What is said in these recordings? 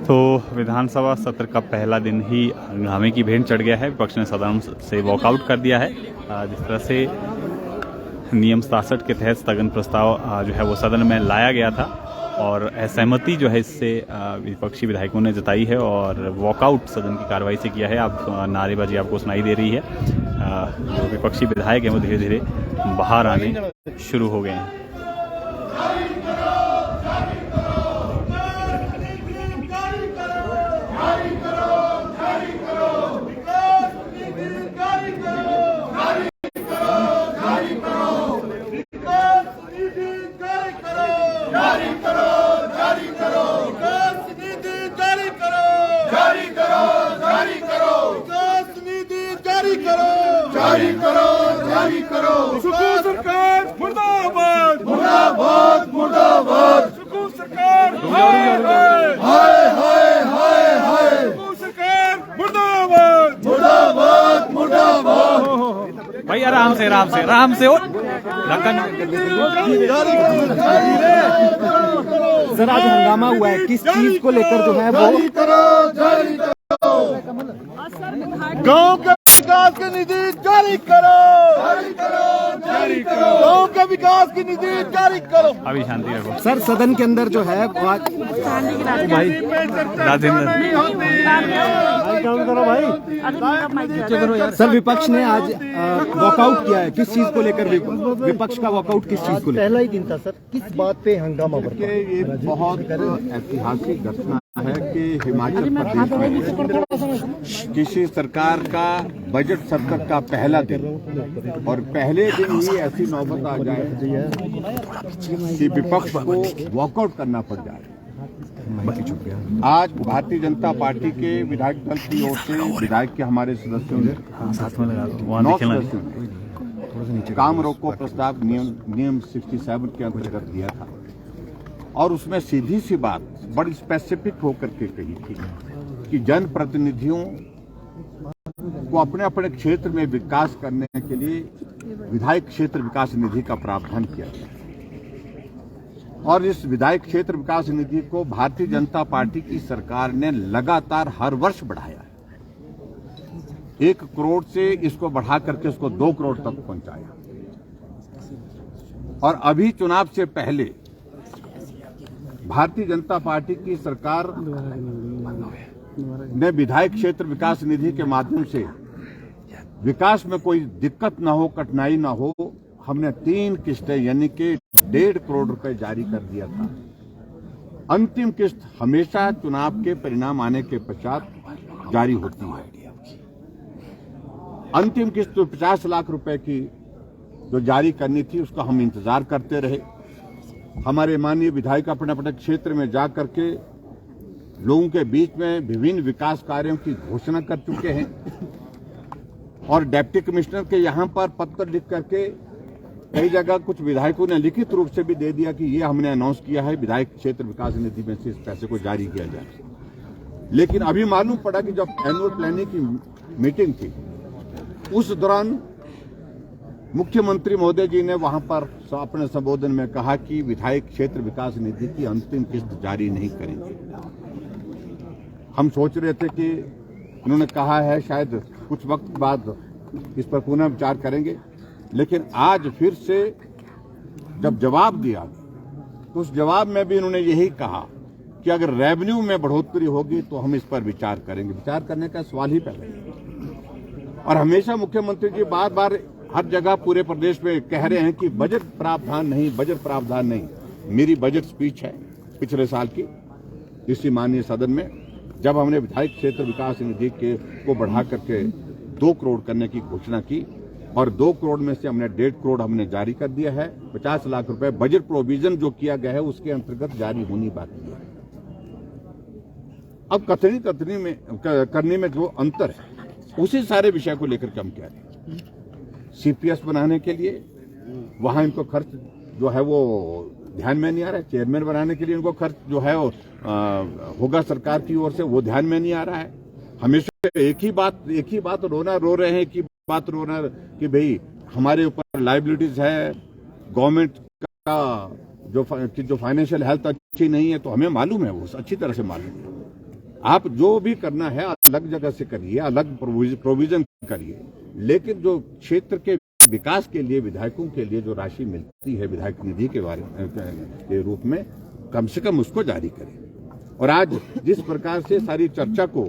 तो विधानसभा सत्र का पहला दिन ही हंगामे की भेंट चढ़ गया है। विपक्ष ने सदन से वॉकआउट कर दिया है। जिस तरह से नियम 67 के तहत स्थगन प्रस्ताव जो है वो सदन में लाया गया था और असहमति जो है इससे विपक्षी विधायकों ने जताई है और वॉकआउट सदन की कार्रवाई से किया है। अब नारेबाजी आपको सुनाई दे रही है। जो विपक्षी विधायक हैं वो धीरे धीरे बाहर आने शुरू हो गए हैं। जारी करो सुकून सरकार मुर्दाबाद मुर्दाबाद मुर्दाबाद सुकून सरकार हाय हाय हाय हाय हाय सुकून सरकार मुर्दाबाद मुर्दाबाद मुर्दाबाद। भाई आराम से सर आज हंगामा हुआ है, किस चीज को लेकर जो है वो जारी करो गाँव के विकास की निधि जारी करो जारी करो गाँव के विकास की निधि जारी करो। अभी शांति रखो सर। सदन के अंदर जो है भाई राजेंद्र सर विपक्ष ने आज वॉकआउट किया है, किस चीज को लेकर विपक्ष का वॉकआउट किस चीज को लेकर? पहला ही दिन था सर, किस बात पे हंगामा बरपा? ये बहुत ऐतिहासिक घटना है कि हिमाचल प्रदेश में किसी सरकार का बजट सत्र का पहला दिन और पहले दिन ही ऐसी नौबत आ जाए कि विपक्ष को वॉकआउट करना पड़ जाए। आज भारतीय जनता पार्टी के विधायक दल की ओर से विधायक के हमारे सदस्यों ने 9 सदस्यों ने काम रोको प्रस्ताव नियम 67 के अंतर्गत दिया था और उसमें सीधी सी बात बड़ी स्पेसिफिक होकर के कही थी कि जनप्रतिनिधियों को अपने अपने क्षेत्र में विकास करने के लिए विधायक क्षेत्र विकास निधि का प्रावधान किया गया और इस विधायक क्षेत्र विकास निधि को भारतीय जनता पार्टी की सरकार ने लगातार हर वर्ष बढ़ाया है। 1 करोड़ से इसको बढ़ा करके इसको 2 करोड़ तक पहुंचाया और अभी चुनाव से पहले भारतीय जनता पार्टी की सरकार ने विधायक क्षेत्र विकास निधि के माध्यम से विकास में कोई दिक्कत ना हो, कठिनाई ना हो, हमने 3 किस्तें यानी कि 1.5 करोड़ रुपए जारी कर दिया था। अंतिम किस्त हमेशा चुनाव के परिणाम आने के पश्चात जारी होती है। अंतिम किस्त तो 50 लाख रुपए की जो जारी करनी थी उसका हम इंतजार करते रहे। हमारे माननीय विधायक अपने अपने क्षेत्र में जा करके लोगों के बीच में विभिन्न विकास कार्यों की घोषणा कर चुके हैं और डिप्टी कमिश्नर के यहाँ पर पत्र लिख करके कई जगह कुछ विधायकों ने लिखित रूप से भी दे दिया कि ये हमने अनाउंस किया है विधायक क्षेत्र विकास निधि में से इस पैसे को जारी किया जाए। लेकिन अभी मालूम पड़ा कि जब एनुअल प्लानिंग की मीटिंग थी उस दौरान मुख्यमंत्री महोदय जी ने वहां पर अपने संबोधन में कहा कि विधायक क्षेत्र विकास निधि की अंतिम किस्त जारी नहीं करेंगे। हम सोच रहे थे कि उन्होंने कहा है शायद कुछ वक्त बाद इस पर पुनः विचार करेंगे, लेकिन आज फिर से जब जवाब दिया तो उस जवाब में भी उन्होंने यही कहा कि अगर रेवेन्यू में बढ़ोतरी होगी तो हम इस पर विचार करेंगे। विचार करने का सवाल ही पैदा है। और हमेशा मुख्यमंत्री जी बार बार हर जगह पूरे प्रदेश में कह रहे हैं कि बजट प्रावधान नहीं, बजट प्रावधान नहीं। मेरी बजट स्पीच है पिछले साल की इसी माननीय सदन में, जब हमने विधायक क्षेत्र विकास निधि को बढ़ा करके 2 करोड़ करने की घोषणा की और 2 करोड़ में से हमने 1.5 करोड़ हमने जारी कर दिया है। 50 लाख रुपए बजट प्रोविजन जो किया गया है उसके अंतर्गत जारी होनी बाकी है। अब कथनी में करने में जो अंतर है उसी सारे विषय को लेकर के हम कह रहे हैं। सीपीएस बनाने के लिए वहां इनको खर्च जो है वो ध्यान में नहीं आ रहा है। चेयरमैन बनाने के लिए उनको खर्च जो है वो होगा सरकार की ओर से, वो ध्यान में नहीं आ रहा है। हमेशा एक ही बात रो रहे हैं कि भाई हमारे ऊपर लाइबिलिटीज है, गवर्नमेंट का जो फाइनेंशियल हेल्थ अच्छी नहीं है। तो हमें मालूम है, वो अच्छी तरह से मालूम है। आप जो भी करना है अलग जगह से करिए, अलग प्रोविजन करिए, लेकिन जो क्षेत्र के विकास के लिए विधायकों के लिए जो राशि मिलती है विधायक निधि के रूप में, कम से कम उसको जारी करें। और आज जिस प्रकार से सारी चर्चा को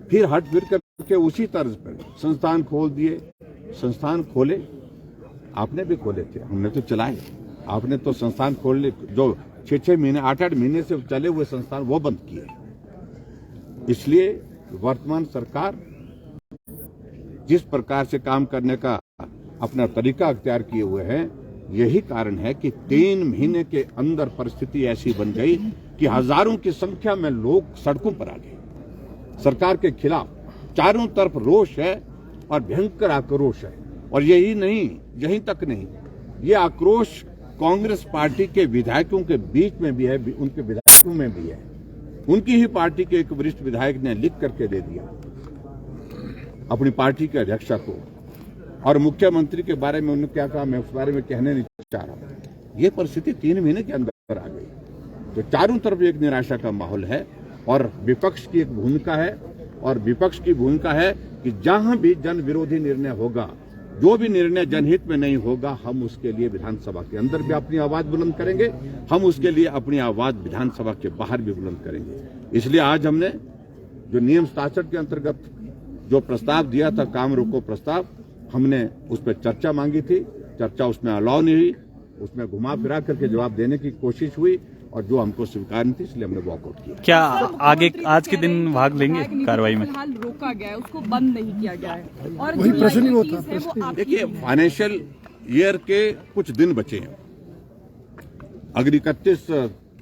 फिर हट फिर करके उसी तर्ज पर संस्थान खोल दिए, संस्थान खोले, आपने भी खोले थे, हमने तो चलाए। आपने तो संस्थान खोलने जो 6-6 महीने 8-8 महीने से चले हुए संस्थान वो बंद किए। इसलिए वर्तमान सरकार जिस प्रकार से काम करने का अपना तरीका अख्तियार किए हुए हैं, यही कारण है कि 3 महीने के अंदर परिस्थिति ऐसी बन गई कि हजारों की संख्या में लोग सड़कों पर आ गए। सरकार के खिलाफ चारों तरफ रोष है और भयंकर आक्रोश है। और यही तक नहीं, ये आक्रोश कांग्रेस पार्टी के विधायकों के बीच में भी है, उनके विधायकों में भी है। उनकी ही पार्टी के एक वरिष्ठ विधायक ने लिख करके दे दिया अपनी पार्टी के अध्यक्ष को, और मुख्यमंत्री के बारे में उन्होंने क्या कहा मैं उस बारे में कहने नहीं चाह रहा। ये परिस्थिति 3 महीने के अंदर आ गई। तो चारों तरफ एक निराशा का माहौल है और विपक्ष की एक भूमिका है, और विपक्ष की भूमिका है कि जहां भी जन विरोधी निर्णय होगा, जो भी निर्णय जनहित में नहीं होगा, हम उसके लिए विधानसभा के अंदर भी अपनी आवाज बुलंद करेंगे, हम उसके लिए अपनी आवाज विधानसभा के बाहर भी बुलंद करेंगे। इसलिए आज हमने जो नियम 67 के अंतर्गत जो प्रस्ताव दिया था, काम रोको प्रस्ताव, हमने उस पर चर्चा मांगी थी। चर्चा उसमें अलाउ नहीं हुई, उसमें घुमा फिरा करके जवाब देने की कोशिश हुई और जो हमको स्वीकार नहीं थी, इसलिए हमने वॉकआउट किया। क्या आगे आज के दिन भाग लेंगे कार्रवाई में? फिलहाल रोका गया है, उसको बंद नहीं किया गया है। और वही प्रश्न ही होता। देखिए, फाइनेंशियल ईयर के कुछ दिन बचे हैं। अगर 31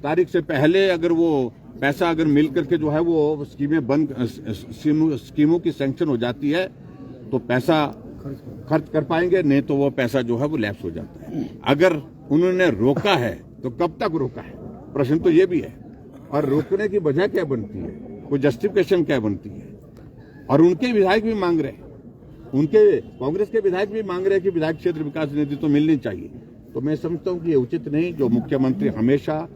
तारीख से पहले अगर वो पैसा अगर मिल करके जो है वो स्कीमें बंद, स्कीमों की सैंक्शन हो जाती है तो पैसा खर्च कर पाएंगे, नहीं तो वो पैसा जो है वो लैप्स हो जाता है। अगर उन्होंने रोका है तो कब तक रोका है, प्रश्न तो ये भी है। और रोकने की वजह क्या बनती है, कोई जस्टिफिकेशन क्या बनती है? और उनके विधायक भी मांग रहे हैं, उनके कांग्रेस के विधायक भी मांग रहे हैं कि विधायक क्षेत्र विकास निधि तो मिलनी चाहिए। तो मैं समझता हूं कि ये उचित नहीं। जो मुख्यमंत्री हमेशा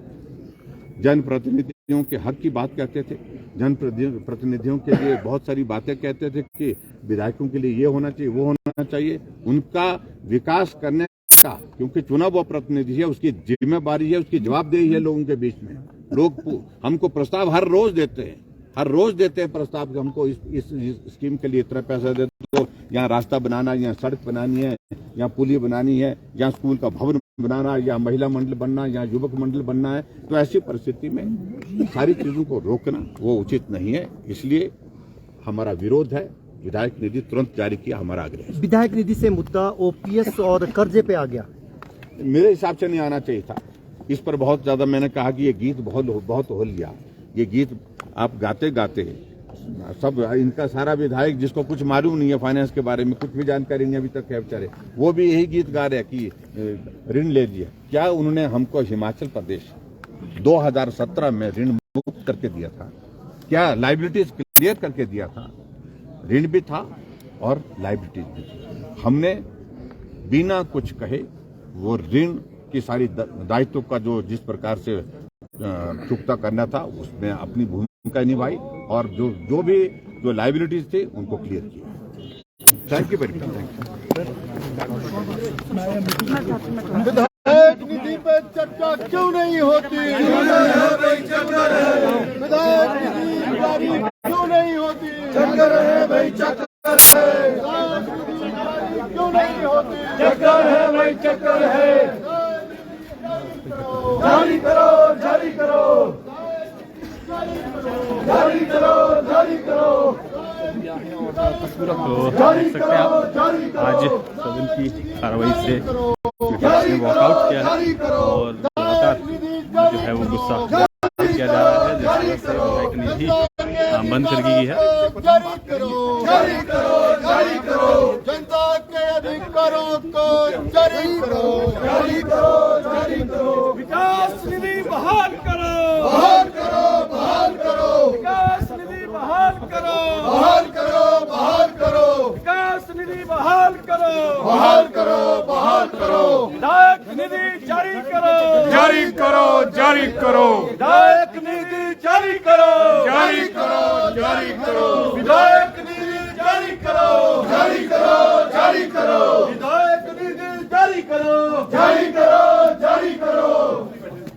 जनप्रतिनिधियों के हक की बात कहते थे, जनप्रतिनिधियों के लिए बहुत सारी बातें कहते थे कि विधायकों के लिए ये होना चाहिए, वो होना चाहिए, उनका विकास करने का, क्योंकि चुना हुआ प्रतिनिधि है, उसकी जिम्मेदारी है, उसकी जवाबदेही है लोगों के बीच में। लोग हमको प्रस्ताव हर रोज देते हैं प्रस्ताव कि हमको इस स्कीम के लिए इतना पैसा दे दो, यहाँ रास्ता बनाना, यहाँ सड़क बनानी है, यहाँ पुलिया बनानी है, यहाँ स्कूल का भवन बनाना, या महिला मंडल बनना, या युवक मंडल बनना है। तो ऐसी परिस्थिति में सारी चीजों को रोकना वो उचित नहीं है। इसलिए हमारा विरोध है। विधायक निधि तुरंत जारी किया, हमारा आग्रह है। विधायक निधि से मुद्दा ओपीएस और कर्जे पे आ गया। मेरे हिसाब से नहीं आना चाहिए था। इस पर बहुत ज्यादा मैंने कहा कि ये गीत बहुत हो लिया। ये गीत आप गाते सब, इनका सारा विधायक जिसको कुछ मालूम नहीं है फाइनेंस के बारे में, कुछ भी जानकारी नहीं अभी तक है बेचारे, वो भी यही गीत गा रहे हैं कि ऋण ले लिया। क्या उन्होंने हमको हिमाचल प्रदेश 2017 में ऋण मुक्त करके दिया था? क्या लाइबिलिटीज क्लियर करके दिया था? ऋण भी था और लाइबिलिटीज भी थी। हमने बिना कुछ कहे वो ऋण की सारी दायित्व का जो जिस प्रकार से चुकता करना था उसमें अपनी भूमिका निभाई, और जो लाइबिलिटीज थे उनको क्लियर किया। Thank you very much. विधायक निधि पे चर्चा क्यों नहीं होती? विधायक निधि जारी क्यों नहीं होती? चक्कर है भाई, चक्कर है। क्यों नहीं होती? चक्कर है भाई, चक्कर है। जारी करो, जारी करो, जारी करो, जारी करो। तो देख सकते हैं आप, आज सदन की कार्रवाई से विपक्ष ने वॉकआउट किया है और लगातार जो है वो गुस्सा किया जा रहा है। जिस तरह से विधायक निधि बंद कर दी गई है। जारी करो, जारी करो, जारी करो। जनता के अधिकारों को जारी करो, जारी करो, जारी करो। विकास विकास निधि बहाल करो, बहाल करो, बहाल करो। विधायक निधि जारी करो, जारी करो,